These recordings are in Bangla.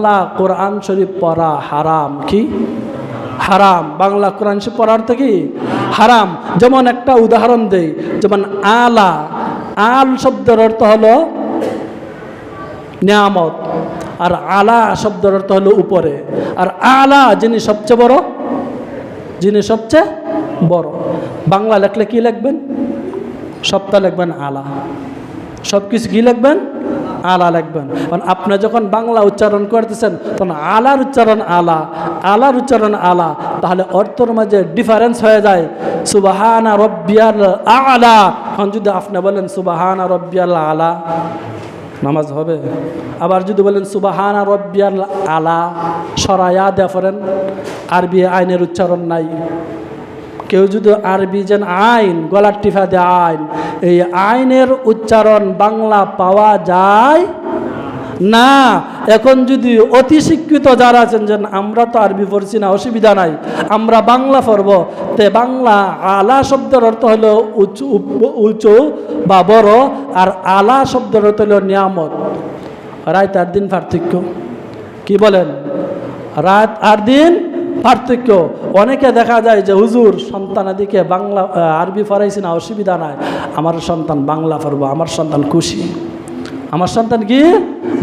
বাংলা কোরআন শরীফ পড়া হারাম। কি হারাম? বাংলা কোরআন শরীফ পড়ার তো কি হারাম। যেমন একটা উদাহরণ দেই, যেমন আলা, আল শব্দের অর্থ হলো নিয়ামত, আর আলা শব্দের অর্থ হলো উপরে। আর আলা যিনি সবচেয়ে বড়, যিনি সবচেয়ে বড়। বাংলা লেখলে কি লিখবেন? সবটা লিখবেন আলা, সব কিছু কি লিখবেন? আলা লিখবেন। কারণ আপনি যখন বাংলা উচ্চারণ করতেছেন তখন আলার উচ্চারণ আলা, আলার উচ্চারণ আলা, তাহলে অর্থের মাঝে ডিফারেন্স হয়ে যায়। সুবহানা রব্বিয়াল আলা, এখন যদি আপনি বলেন সুবহানা রব্বিয়াল আলা, নামাজ হবে? আবার যদি বলেন সুবহানা রব্বিয়াল আলা, সরায়া দেয়া পড়েন, আরবি আইনের উচ্চারণ নাই। কেউ যদি আরবি যেন আইন, গলার টিফা দেয় আইন, এই আইনের উচ্চারণ বাংলা পাওয়া যায় না। এখন যদি অতি শিক্ষিত যারা আছেন, যেন আমরা তো আরবি পড়ছি না, অসুবিধা নাই, আমরা বাংলা পড়ব, তে বাংলা আলা শব্দের অর্থ হলো উঁচু, উঁচু বা বড়, আর আলা শব্দের অর্থ হলো নিয়ামত। রাত আর দিন পার্থক্য। কি বলেন? রাত আর দিন পার্থক্য। অনেকে দেখা যায় যে হুজুর সন্তানাদিকে বাংলা আরবি পড়াইছি না, অসুবিধা নাই, আমার সন্তান বাংলা পড়বো, আমার সন্তান খুশি, আমার সন্তান কি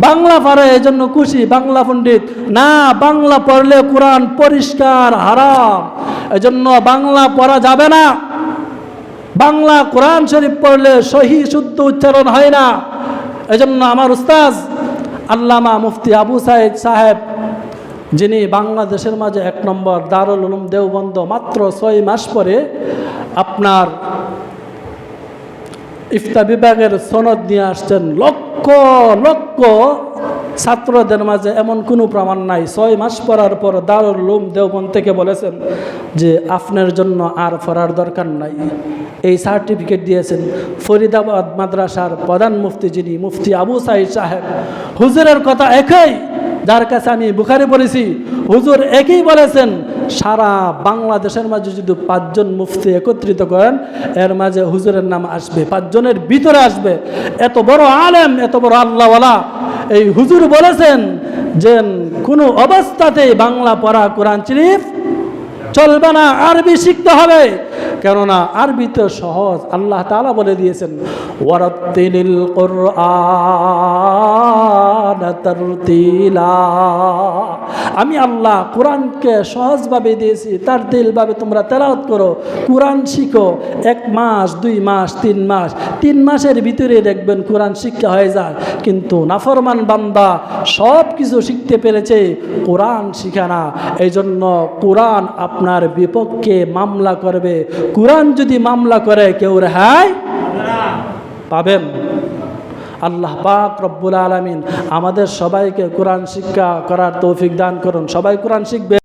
বাংলা পড়ে এই জন্য খুশি, বাংলা পণ্ডিত। না, বাংলা পড়লে কোরআন পরিষ্কার হারাম, এই জন্য বাংলা পড়া যাবে না। বাংলা কোরআন শরীফ পড়লে সহি শুদ্ধ উচ্চারণ হয় না। এই জন্য আমার উস্তাজ আল্লামা মুফতি আবু সাইদ সাহেব, যিনি বাংলাদেশের মাঝে 1 নম্বর দারুল উলুম দেওবন্দ, মাত্র 6 মাস পরে আপনার ইফতা বিভাগের সনদ নিয়ে আসছেন। লক্ষ লক্ষ ছাত্রদের মাঝে এমন কোনো প্রমাণ নাই। 6 মাস পড়ার পর দারুল উলুম দেওবন্দ থেকে বলেছেন যে আপনার জন্য আর পড়ার দরকার নাই, এই সার্টিফিকেট দিয়েছেন। ফরিদাবাদ মাদ্রাসার প্রধান মুফতি যিনি মুফতি আবু সাইদ সাহেব, হুজুরের কথা একই, যার কাছে আমি বুখারি পড়েছি, হুজুর একই বলেছেন, সারা বাংলাদেশের মাঝে যদি 5 জন মুফতি একত্রিত করেন, এর মাঝে হুজুরের নাম আসবে, 5 জনের ভিতরে আসবে। এত বড় আলেম, এত বড় আল্লাহওয়ালা, এই হুজুর বলেছেন যে কোনো অবস্থাতেই বাংলা পড়া কোরআন শরীফ চলবে না, আরবি শিখতে হবে। কেননা আরবি তো সহজ, আল্লাহ তাআলা বলে দিয়েছেন ওয়ারাত্তিলিল কুরআন তারতিলা। আমি আল্লাহ কোরআনকে সহজভাবে দিয়েছি, তারতিলভাবে তোমরা তেলাওয়াত করো, কোরআন শিখো। 1 মাস 2 মাস 3 মাস, 3 মাসের ভিতরে দেখবেন কোরআন শিক্ষা হয়ে যায়। কিন্তু নাফরমান বান্দা সব কিছু শিখতে পেরেছে, কোরআন শিখে না। এই জন্য কোরআন আপনার বিপক্ষে মামলা করবে। কোরআন যদি মামলা করে কেউ রেহাই পাবেন। আল্লাহ পাক রব্বুল আলামিন আমাদের সবাইকে কোরআন শিক্ষা করার তৌফিক দান করুন। সবাই কোরআন শিখবে।